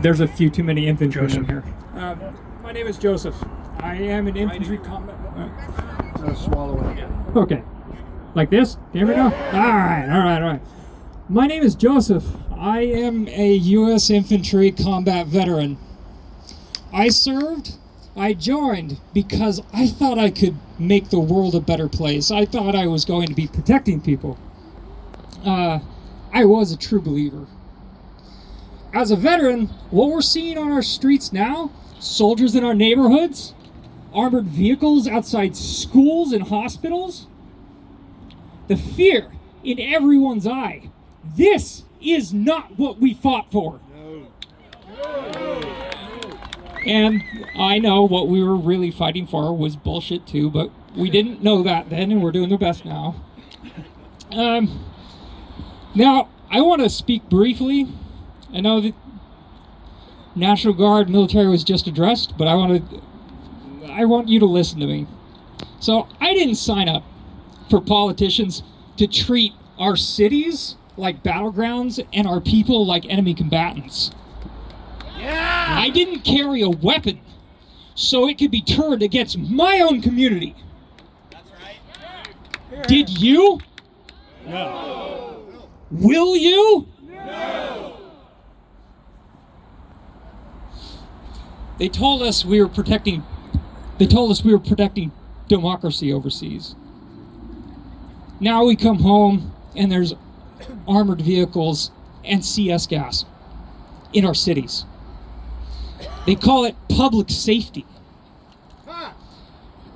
There's a few too many infantry in here. My name is Joseph. I am an infantry combat... Swallow it. Okay. Like this? Here we go? Alright. My name is Joseph. I am a U.S. infantry combat veteran. I served, I joined, because I thought I could make the world a better place. I thought I was going to be protecting people. I was a true believer. As a veteran, what we're seeing on our streets now, soldiers in our neighborhoods, armored vehicles outside schools and hospitals, the fear in everyone's eye. This is not what we fought for. And I know what we were really fighting for was bullshit too, but we didn't know that then, and we're doing the best now. Now, I want to speak briefly. I know that National Guard military was just addressed, but I want you to listen to me. So I didn't sign up for politicians to treat our cities like battlegrounds and our people like enemy combatants. Yeah! I didn't carry a weapon so it could be turned against my own community. That's right. Did you? No. Will you? No. They told us we were protecting democracy overseas. Now we come home and there's armored vehicles and CS gas in our cities. They call it public safety.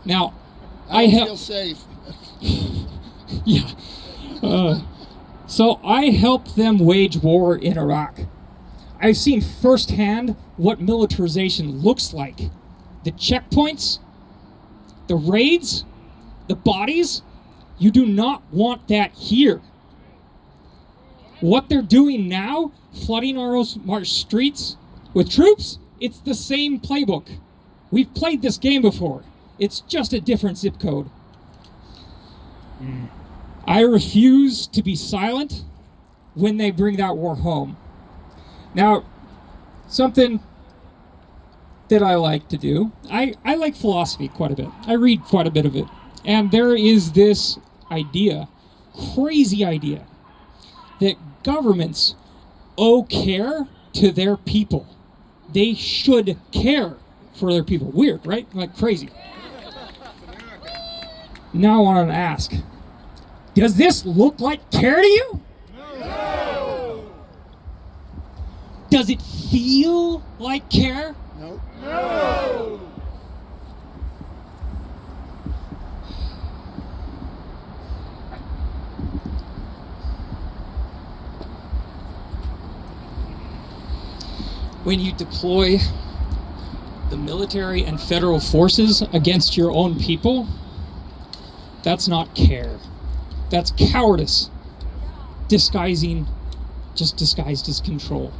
Now, I don't feel safe. Yeah. So I helped them wage war in Iraq. I've seen firsthand what militarization looks like. The checkpoints, the raids, the bodies. You do not want that here. What they're doing now, flooding our streets with troops, it's the same playbook. We've played this game before. It's just a different zip code. I refuse to be silent when they bring that war home. Now, something that I like to do, I like philosophy quite a bit. I read quite a bit of it. And there is this idea, crazy idea, that governments owe care to their people. They should care for their people. Weird, right? Like crazy. Now I want to ask, does this look like care to you? No. Does it feel like care? No. No. When you deploy the military and federal forces against your own people, that's not care. That's cowardice, disguised as control.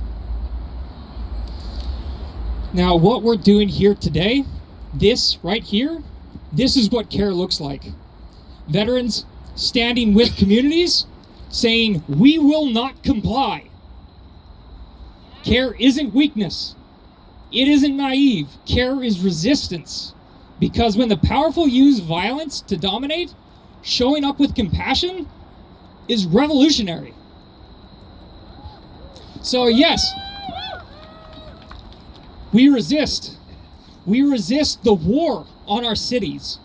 Now, what we're doing here today, this right here, this is what care looks like. Veterans standing with communities saying, we will not comply. Care isn't weakness. It isn't naive. Care is resistance. Because when the powerful use violence to dominate, showing up with compassion is revolutionary. So yes, we resist. We resist the war on our cities.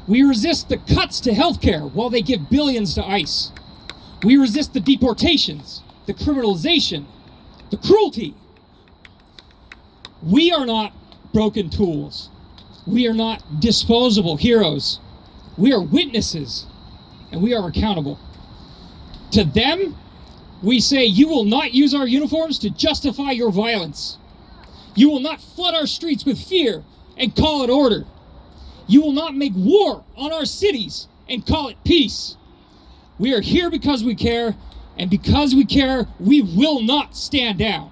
We resist the cuts to healthcare while they give billions to ICE. We resist the deportations, the criminalization, the cruelty. We are not broken tools. We are not disposable heroes. We are witnesses, and we are accountable. To them, we say, you will not use our uniforms to justify your violence. You will not flood our streets with fear and call it order. You will not make war on our cities and call it peace. We are here because we care, and because we care, we will not stand down.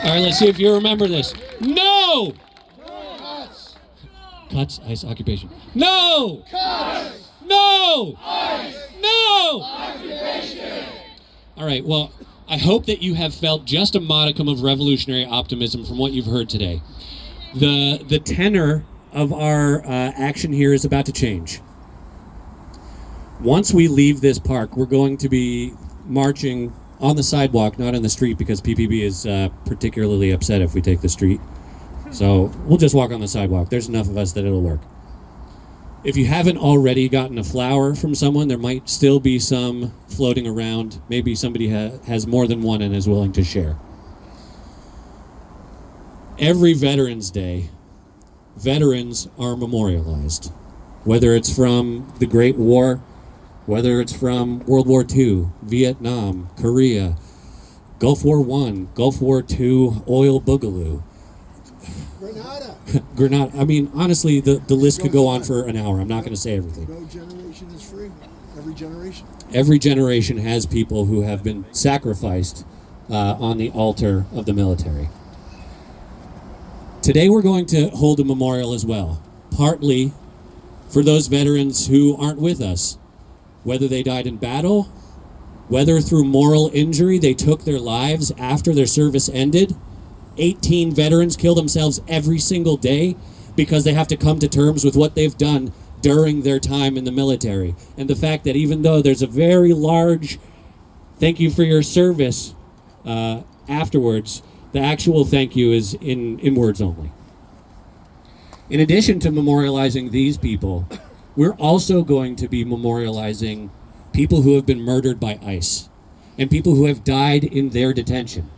All right, let's see if you remember this. No! Cuts! Cuts, ICE occupation. No! Cuts! No! ICE! No! Occupation! All right, well, I hope that you have felt just a modicum of revolutionary optimism from what you've heard today. The tenor of our action here is about to change. Once we leave this park, we're going to be marching on the sidewalk, not on the street, because PPB is particularly upset if we take the street. So we'll just walk on the sidewalk. There's enough of us that it'll work. If you haven't already gotten a flower from someone, there might still be some floating around. Maybe somebody has more than one and is willing to share. Every Veterans Day, veterans are memorialized. Whether it's from the Great War, whether it's from World War II, Vietnam, Korea, Gulf War I, Gulf War II, oil boogaloo. Grenada. I mean, honestly, the list could go on for an hour. I'm not going to say everything. No generation is free. Every generation. Every generation has people who have been sacrificed on the altar of the military. Today we're going to hold a memorial as well, partly for those veterans who aren't with us, whether they died in battle, whether through moral injury they took their lives after their service ended. 18 veterans kill themselves every single day because they have to come to terms with what they've done during their time in the military. And the fact that even though there's a very large thank you for your service afterwards, the actual thank you is in words only. In addition to memorializing these people, we're also going to be memorializing people who have been murdered by ICE and people who have died in their detention.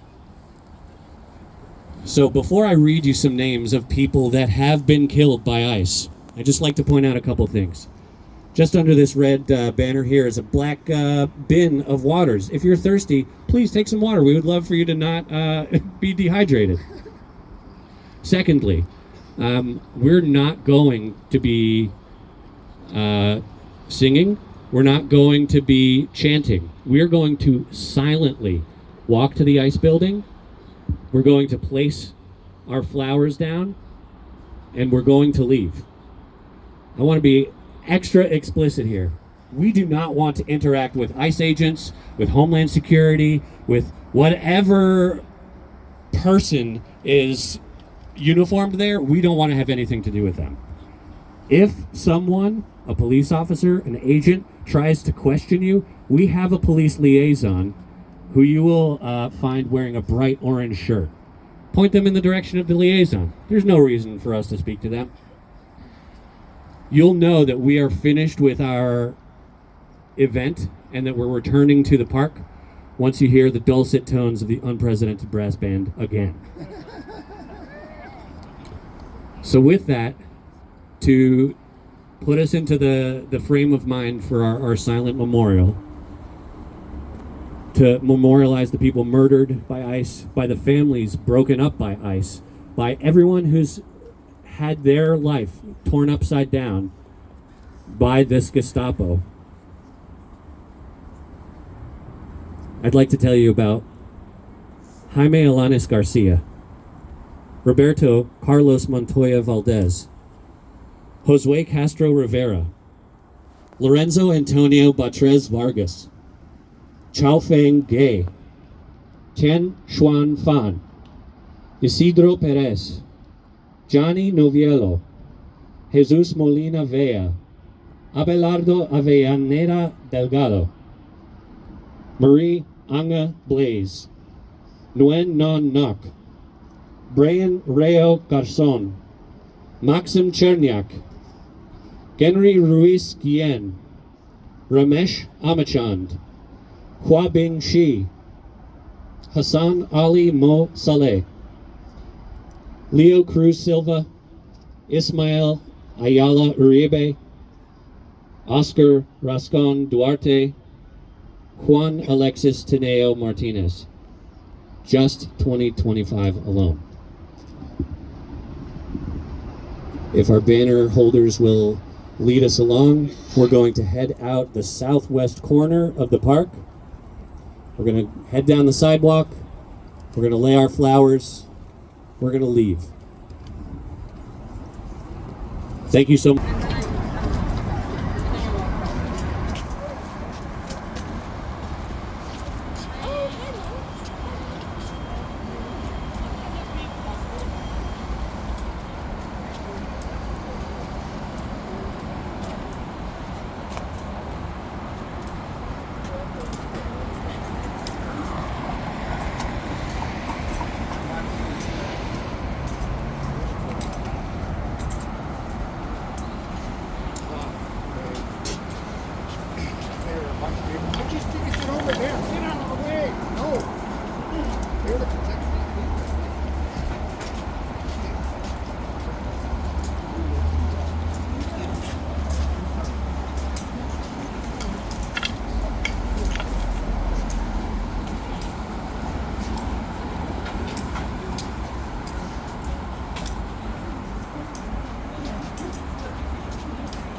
So before I read you some names of people that have been killed by ICE, I'd just like to point out a couple things. Just under this red banner here is a black bin of waters. If you're thirsty, please take some water. We would love for you to not be dehydrated. Secondly, we're not going to be singing. We're not going to be chanting. We're going to silently walk to the ICE building. We're going to place our flowers down, and we're going to leave. I want to be extra explicit here. We do not want to interact with ICE agents, with Homeland Security, with whatever person is uniformed there. We don't want to have anything to do with them. If someone, a police officer, an agent, tries to question you, we have a police liaison who you will find wearing a bright orange shirt. Point them in the direction of the liaison. There's no reason for us to speak to them. You'll know that we are finished with our event and that we're returning to the park once you hear the dulcet tones of the unprecedented brass band again. So with that, to put us into the frame of mind for our silent memorial, to memorialize the people murdered by ICE, by the families broken up by ICE, by everyone who's had their life torn upside down by this Gestapo. I'd like to tell you about Jaime Alanis Garcia, Roberto Carlos Montoya Valdez, Josue Castro Rivera, Lorenzo Antonio Batres Vargas, Chao Feng Gay, Chen Xuan Fan, Isidro Perez, Johnny Noviello, Jesus Molina Vea, Abelardo Avellaneda Delgado, Marie Anga Blaze, Nguyen Non Nok, Brian Rayo Garzon, Maxim Cherniak, Genry Ruiz Guillen, Ramesh Amachand, Hua Bing Shi, Hassan Ali Mo Saleh, Leo Cruz Silva, Ismael Ayala Uribe, Oscar Rascon Duarte, Juan Alexis Teneo Martinez. Just 2025 alone. If our banner holders will lead us along, we're going to head out the southwest corner of the park. We're going to head down the sidewalk. We're going to lay our flowers. We're going to leave. Thank you so much.